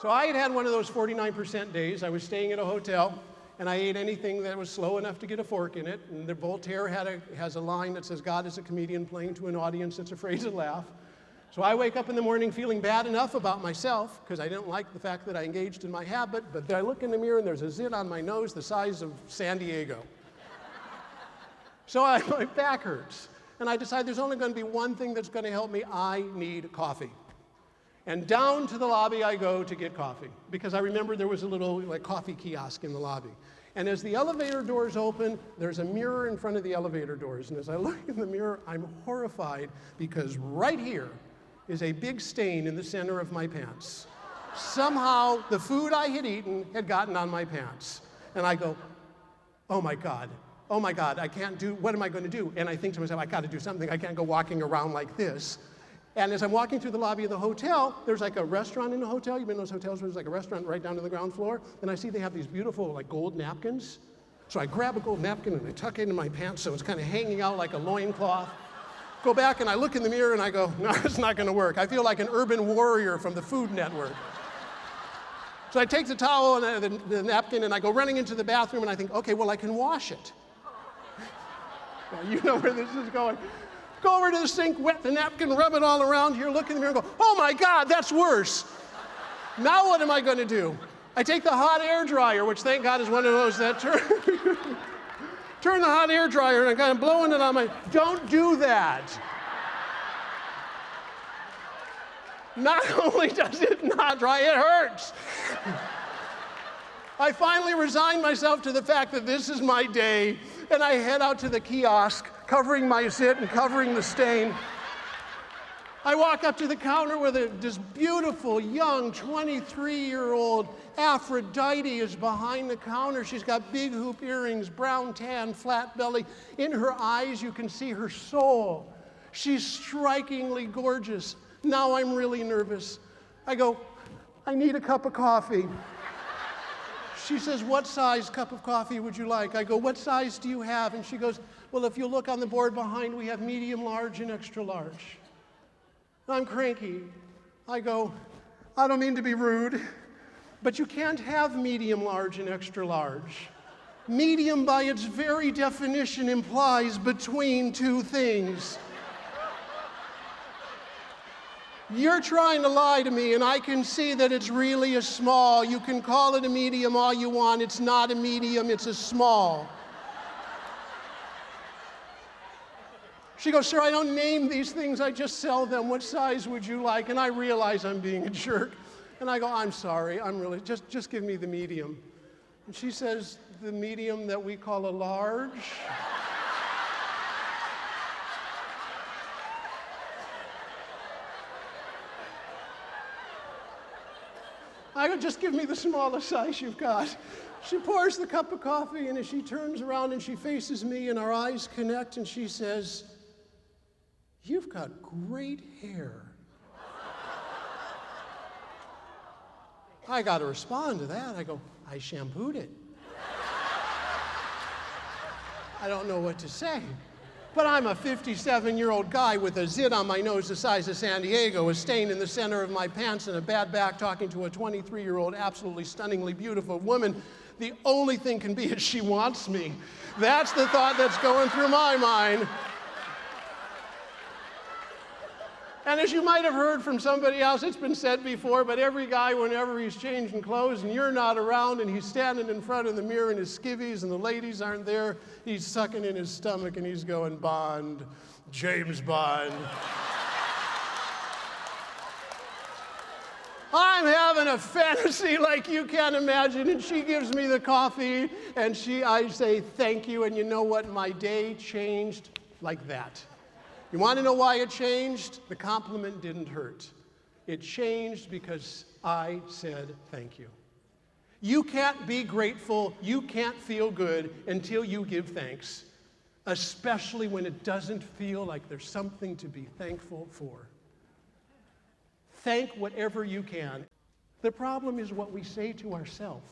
So I had had one of those 49% days. I was staying at a hotel, and I ate anything that was slow enough to get a fork in it. And the Voltaire has a line that says, God is a comedian playing to an audience that's afraid to laugh. So I wake up in the morning feeling bad enough about myself, because I didn't like the fact that I engaged in my habit, but then I look in the mirror and there's a zit on my nose the size of San Diego. So my back hurts. And I decide there's only going to be one thing that's going to help me. I need coffee. And down to the lobby I go to get coffee, because I remember there was a little coffee kiosk in the lobby. And as the elevator doors open, there's a mirror in front of the elevator doors. And as I look in the mirror, I'm horrified, because right here is a big stain in the center of my pants. Somehow the food I had eaten had gotten on my pants. And I go, oh my God, I can't do, what am I going to do? And I think to myself, I got to do something. I can't go walking around like this. And as I'm walking through the lobby of the hotel, there's like a restaurant in the hotel. You've been in those hotels where there's like a restaurant right down to the ground floor. And I see they have these beautiful like gold napkins. So I grab a gold napkin and I tuck it into my pants so it's kind of hanging out like a loincloth. Go back and I look in the mirror and I go, no, it's not going to work. I feel like an urban warrior from the Food Network. So I take the towel and the napkin and I go running into the bathroom and I think, okay, well, I can wash it. Now, you know where this is going. Go over to the sink, wet the napkin, rub it all around here, look in the mirror and go, oh my God, that's worse. Now what am I going to do? I take the hot air dryer, which thank God is one of those that turn the hot air dryer and I'm kind of blowing it on my, don't do that. Not only does it not dry, it hurts. I finally resigned myself to the fact that this is my day, and I head out to the kiosk, covering my zit and covering the stain. I walk up to the counter where this beautiful, young, 23-year-old Aphrodite is behind the counter. She's got big hoop earrings, brown tan, flat belly. In her eyes, you can see her soul. She's strikingly gorgeous. Now I'm really nervous. I go, I need a cup of coffee. She says, what size cup of coffee would you like? I go, what size do you have? And she goes, well, if you look on the board behind, we have medium, large, and extra large. I'm cranky. I go, I don't mean to be rude, but you can't have medium, large, and extra large. Medium, by its very definition, implies between two things. You're trying to lie to me, and I can see that it's really a small. You can call it a medium all you want. It's not a medium, it's a small. She goes, sir, I don't name these things, I just sell them. What size would you like? And I realize I'm being a jerk. And I go, I'm sorry, I'm really, just give me the medium. And she says, the medium that we call a large? I go, just give me the smallest size you've got. She pours the cup of coffee, and as she turns around and she faces me and our eyes connect, and she says, you've got great hair. I got to respond to that. I go, I shampooed it. I don't know what to say. But I'm a 57-year-old guy with a zit on my nose the size of San Diego, a stain in the center of my pants, and a bad back talking to a 23-year-old, absolutely stunningly beautiful woman. The only thing can be is she wants me. That's the thought that's going through my mind. And as you might have heard from somebody else, it's been said before, but every guy, whenever he's changing clothes and you're not around and he's standing in front of the mirror in his skivvies and the ladies aren't there, he's sucking in his stomach and he's going, Bond, James Bond. I'm having a fantasy like you can't imagine, and she gives me the coffee, and I say thank you, and you know what? My day changed like that. You want to know why it changed? The compliment didn't hurt. It changed because I said thank you. You can't be grateful, you can't feel good until you give thanks, especially when it doesn't feel like there's something to be thankful for. Thank whatever you can. The problem is what we say to ourselves.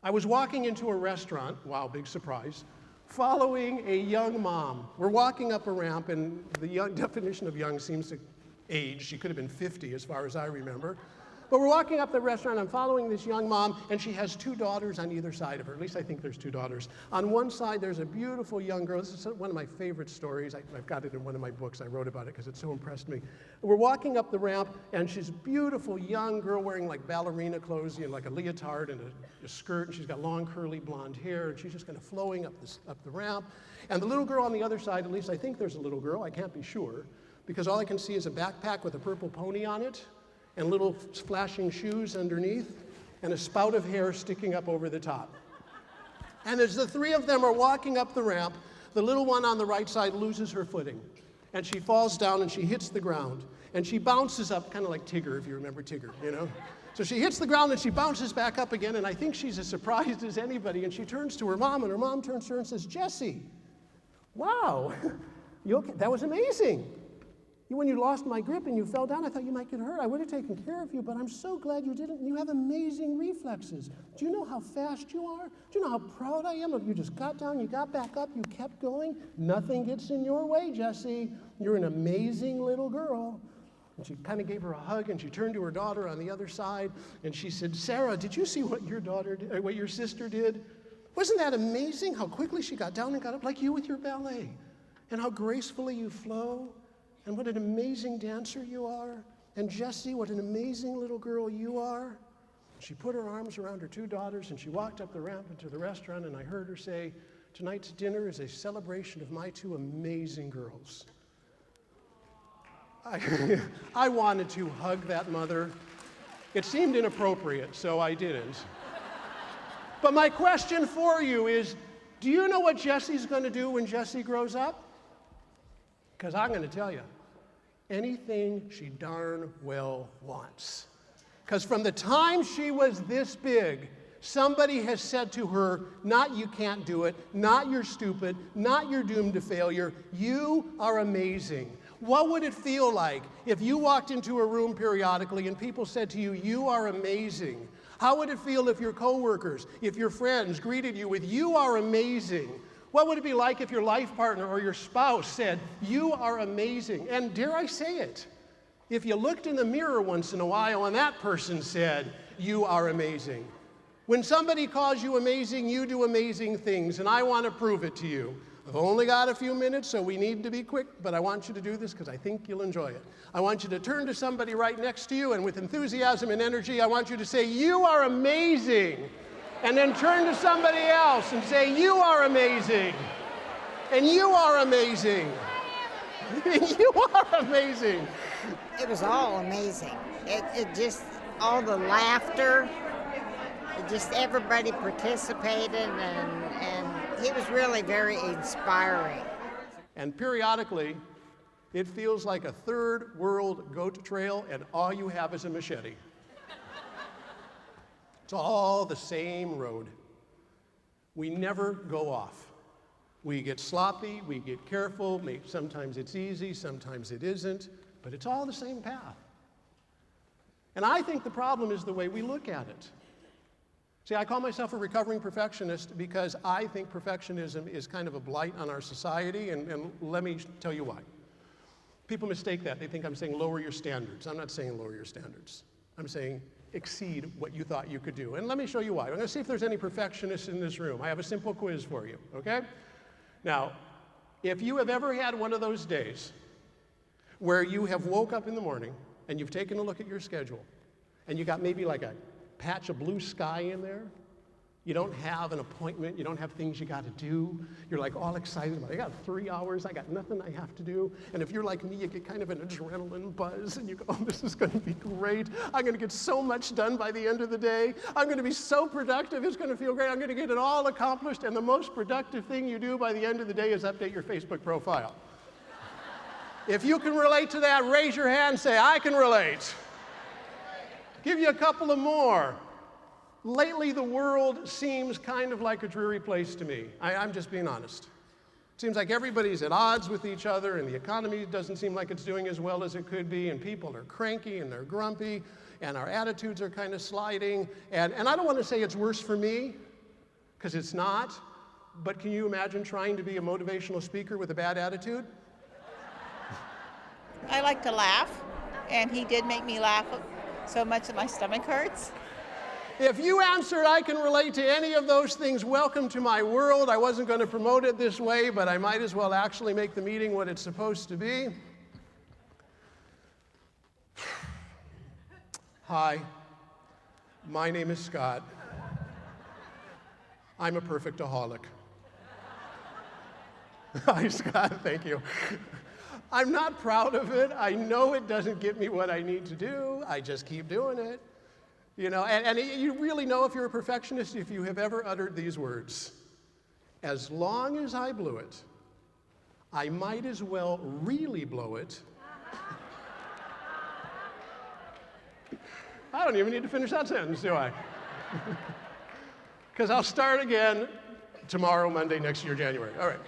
I was walking into a restaurant, wow, big surprise, following a young mom. We're walking up a ramp, and the definition of young seems to age. She could have been 50 as far as I remember. But we're walking up the restaurant, I'm following this young mom, and she has 2 daughters on either side of her. At least I think there's 2 daughters. On one side, there's a beautiful young girl. This is one of my favorite stories. I've got it in one of my books. I wrote about it because it so impressed me. We're walking up the ramp, and she's a beautiful young girl wearing like ballerina clothes, like a leotard and a skirt, and she's got long curly blonde hair, and she's just kind of flowing up the ramp. And the little girl on the other side, at least I think there's a little girl, I can't be sure, because all I can see is a backpack with a purple pony on it, and little flashing shoes underneath, and a spout of hair sticking up over the top. And as the 3 of them are walking up the ramp, the little one on the right side loses her footing, and she falls down and she hits the ground, and she bounces up, kind of like Tigger, if you remember Tigger, So she hits the ground and she bounces back up again, and I think she's as surprised as anybody, and she turns to her mom, and her mom turns to her and says, "Jessie, wow, you okay? That was amazing. When you lost my grip and you fell down, I thought you might get hurt. I would have taken care of you, but I'm so glad you didn't. You have amazing reflexes. Do you know how fast you are? Do you know how proud I am of you? Just got down, you got back up, you kept going. Nothing gets in your way, Jessie. You're an amazing little girl." And she kind of gave her a hug, and she turned to her daughter on the other side, and she said, "Sarah, did you see what what your sister did? Wasn't that amazing how quickly she got down and got up, like you with your ballet? And how gracefully you flow? And what an amazing dancer you are. And Jessie, what an amazing little girl you are." She put her arms around her 2 daughters, and she walked up the ramp into the restaurant, and I heard her say, "Tonight's dinner is a celebration of my 2 amazing girls." I wanted to hug that mother. It seemed inappropriate, so I didn't. But my question for you is, do you know what Jessie's going to do when Jessie grows up? Because I'm going to tell you, anything she darn well wants. Because from the time she was this big, somebody has said to her, not "you can't do it," not "you're stupid," not "you're doomed to failure," "you are amazing." What would it feel like if you walked into a room periodically and people said to you, "You are amazing"? How would it feel if your coworkers, if your friends greeted you with "You are amazing"? What would it be like if your life partner or your spouse said, "You are amazing"? And dare I say it, if you looked in the mirror once in a while and that person said, "You are amazing." When somebody calls you amazing, you do amazing things, and I want to prove it to you. I've only got a few minutes, so we need to be quick, but I want you to do this because I think you'll enjoy it. I want you to turn to somebody right next to you, and with enthusiasm and energy, I want you to say, "You are amazing." And then turn to somebody else and say, "You are amazing." And "You are amazing." You are amazing. It was all amazing. It just, all the laughter, it just everybody participated, and he was really very inspiring. And periodically, it feels like a third world goat trail, and all you have is a machete. It's all the same road. We never go off. We get sloppy, we get careful, sometimes it's easy, sometimes it isn't, but it's all the same path. And I think the problem is the way we look at it. See, I call myself a recovering perfectionist because I think perfectionism is kind of a blight on our society, and let me tell you why. People mistake that. They think I'm saying lower your standards. I'm not saying lower your standards. I'm saying exceed what you thought you could do. And let me show you why. I'm going to see if there's any perfectionists in this room. I have a simple quiz for you, okay? Now, if you have ever had one of those days where you have woke up in the morning and you've taken a look at your schedule and you got maybe like a patch of blue sky in there, you don't have an appointment, you don't have things you got to do, you're like all excited about it. I got 3 hours, I got nothing I have to do. And if you're like me, you get kind of an adrenaline buzz and you go, "Oh, this is going to be great. I'm going to get so much done by the end of the day. I'm going to be so productive, it's going to feel great. I'm going to get it all accomplished." And the most productive thing you do by the end of the day is update your Facebook profile. If you can relate to that, raise your hand and say, "I can relate." Give you a couple of more. Lately, the world seems kind of like a dreary place to me. I'm just being honest. It seems like everybody's at odds with each other, and the economy doesn't seem like it's doing as well as it could be, and people are cranky and they're grumpy, and our attitudes are kind of sliding. And I don't want to say it's worse for me, because it's not, but can you imagine trying to be a motivational speaker with a bad attitude? I like to laugh, and he did make me laugh so much that my stomach hurts. If you answered, I can relate to any of those things, welcome to my world. I wasn't going to promote it this way, but I might as well actually make the meeting what it's supposed to be. Hi, my name is Scott. I'm a perfectaholic. Hi, Scott, thank you. I'm not proud of it. I know it doesn't get me what I need to do. I just keep doing it. You know, and you really know if you're a perfectionist if you have ever uttered these words. As long as I blew it, I might as well really blow it. I don't even need to finish that sentence, do I? Because I'll start again tomorrow, Monday, next year, January. All right.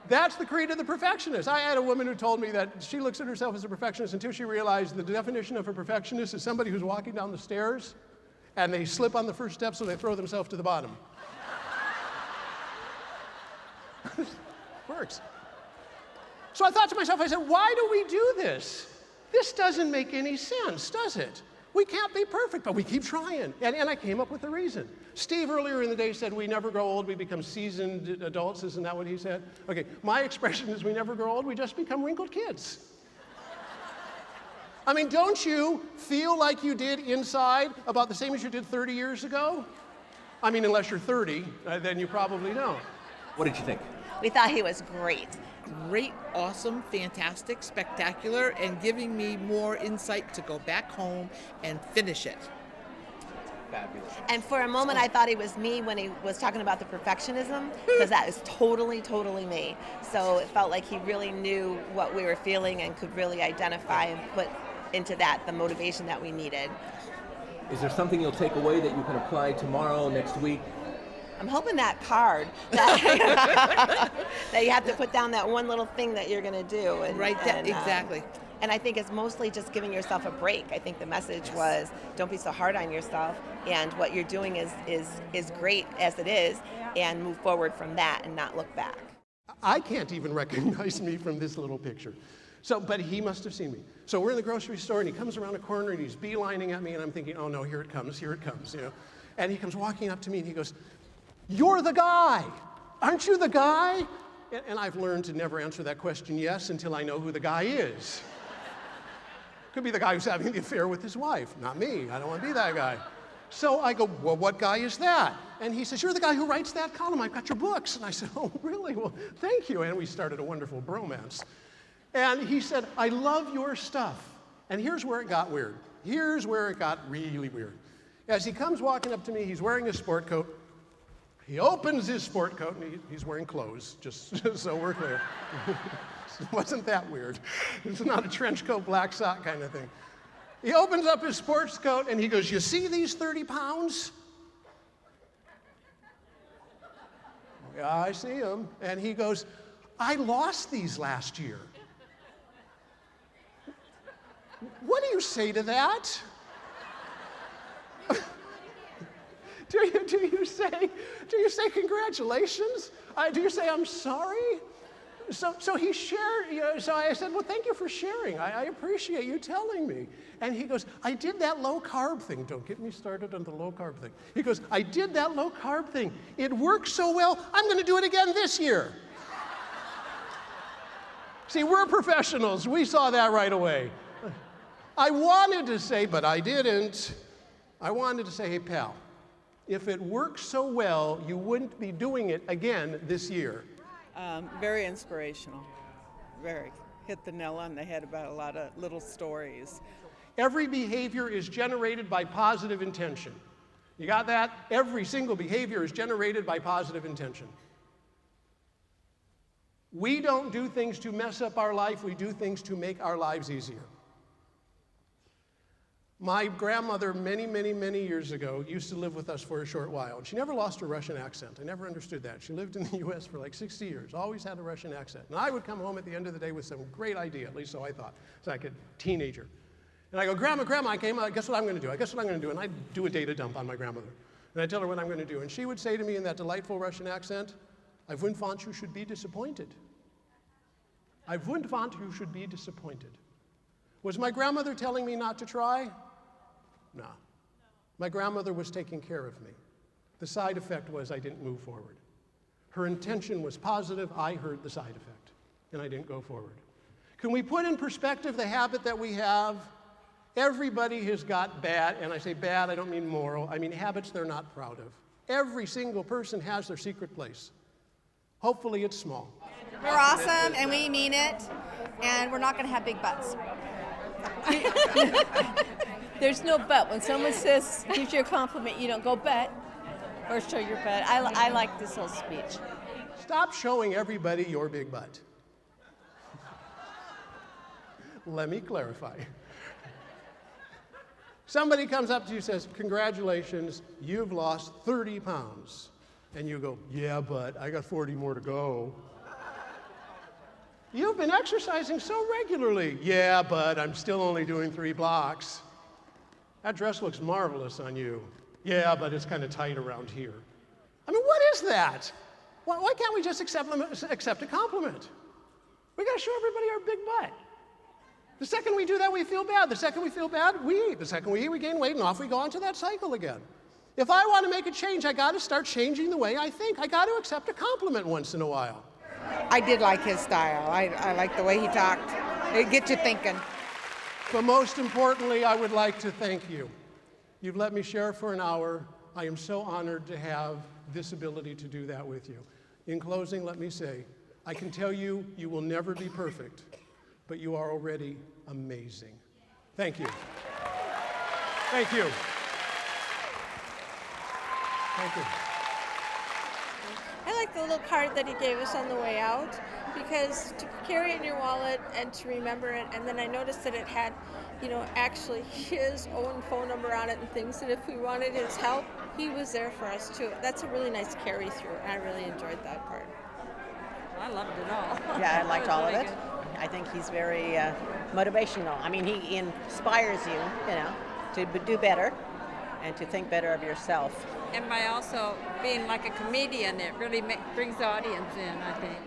That's the creed of the perfectionist. I had a woman who told me that she looks at herself as a perfectionist until she realized the definition of a perfectionist is somebody who's walking down the stairs and they slip on the first step so they throw themselves to the bottom. Works. So I thought to myself, I said, why do we do this? This doesn't make any sense, does it? We can't be perfect, but we keep trying. And I came up with a reason. Steve earlier in the day said we never grow old, we become seasoned adults. Isn't that what he said? Okay, my expression is we never grow old, we just become wrinkled kids. I mean, don't you feel like you did inside about the same as you did 30 years ago? I mean, unless you're 30, then you probably don't. What did you think? We thought he was great. Great, awesome, fantastic, spectacular, and giving me more insight to go back home and finish it. Fabulous. And for a moment, I thought he was me when he was talking about the perfectionism, because that is totally, totally me. So it felt like he really knew what we were feeling and could really identify and put into that the motivation that we needed. Is there something you'll take away that you can apply tomorrow, next week? I'm hoping that card that, that you have to put down that one little thing that you're going to do. And, Right, exactly. And I think it's mostly just giving yourself a break. I think the message was, don't be so hard on yourself, and what you're doing is great as it is, and move forward from that and not look back. I can't even recognize me from this little picture. So, but he must have seen me. So we're in the grocery store, and he comes around a corner, and he's beelining at me, and I'm thinking, oh no, here it comes, you know. And he comes walking up to me, and he goes, "You're the guy. Aren't you the guy?" And I've learned to never answer that question yes until I know who the guy is. Could be the guy who's having the affair with his wife. Not me. I don't want to be that guy. So I go, "Well, what guy is that?" And he says, "You're the guy who writes that column. I've got your books." And I said, "Oh, really? Well, thank you." And we started a wonderful bromance. And he said, "I love your stuff." And here's where it got weird. Here's where it got really weird. As he comes walking up to me, he's wearing a sport coat. He opens his sport coat, and he's wearing clothes, just so we're clear. It wasn't that weird. It's not a trench coat, black sock kind of thing. He opens up his sports coat, and he goes, "You see these 30 pounds? Yeah, I see them. And he goes, "I lost these last year." What do you say to that? Do you say congratulations? Do you say I'm sorry? So he shared, so I said, "Well, thank you for sharing. I appreciate you telling me." And he goes, "I did that low carb thing." Don't get me started on the low carb thing. He goes, "I did that low carb thing. It worked so well, I'm going to do it again this year." See, we're professionals. We saw that right away. I wanted to say, but I didn't. I wanted to say, "Hey, pal, if it works so well, you wouldn't be doing it again this year." Very inspirational. Very. Hit the nail on the head about a lot of little stories. Every behavior is generated by positive intention. You got that? Every single behavior is generated by positive intention. We don't do things to mess up our life, we do things to make our lives easier. My grandmother, many, many, many years ago, used to live with us for a short while. And she never lost her Russian accent. I never understood that. She lived in the US for like 60 years, always had a Russian accent. And I would come home at the end of the day with some great idea, at least so I thought, as like a teenager. And I go, Grandma, I came out, guess what I'm going to do? I guess what I'm going to do? And I'd do a data dump on my grandmother. And I'd tell her what I'm going to do. And she would say to me in that delightful Russian accent, "I wouldn't want you should be disappointed. I wouldn't want you should be disappointed." Was my grandmother telling me not to try? no. My grandmother was taking care of me. The side effect was I didn't move forward. Her intention was positive, I heard the side effect, and I didn't go forward. Can we put in perspective the habit that we have? Everybody has got bad, and I say bad, I don't mean moral, I mean habits they're not proud of. Every single person has their secret place. Hopefully it's small. We're awesome and we mean it, and we're not going to have big butts. There's no but. When someone gives you a compliment, you don't go but or show your butt. I like this whole speech. Stop showing everybody your big butt. Let me clarify. Somebody comes up to you and says, congratulations, you've lost 30 pounds. And you go, yeah, but I got 40 more to go. You've been exercising so regularly. Yeah, but I'm still only doing 3 blocks. That dress looks marvelous on you. Yeah, but it's kind of tight around here. I mean, what is that? Why can't we just accept a compliment? We got to show everybody our big butt. The second we do that, we feel bad. The second we feel bad, we eat. The second we eat, we gain weight, and off we go into that cycle again. If I want to make a change, I got to start changing the way I think. I got to accept a compliment once in a while. I did like his style. I like the way he talked. It gets you thinking. But most importantly, I would like to thank you. You've let me share for an hour. I am so honored to have this ability to do that with you. In closing, let me say, I can tell you, you will never be perfect, but you are already amazing. Thank you. Thank you. Thank you. I like the little card that he gave us on the way out, because to carry it in your wallet and to remember it, and then I noticed that it had, actually his own phone number on it and things, that if we wanted his help, he was there for us too. That's a really nice carry through, and I really enjoyed that part. I loved it all. Yeah, I liked all of it. I think he's very motivational. I mean, he inspires you, to do better and to think better of yourself. And by also being like a comedian, it really brings the audience in, I think.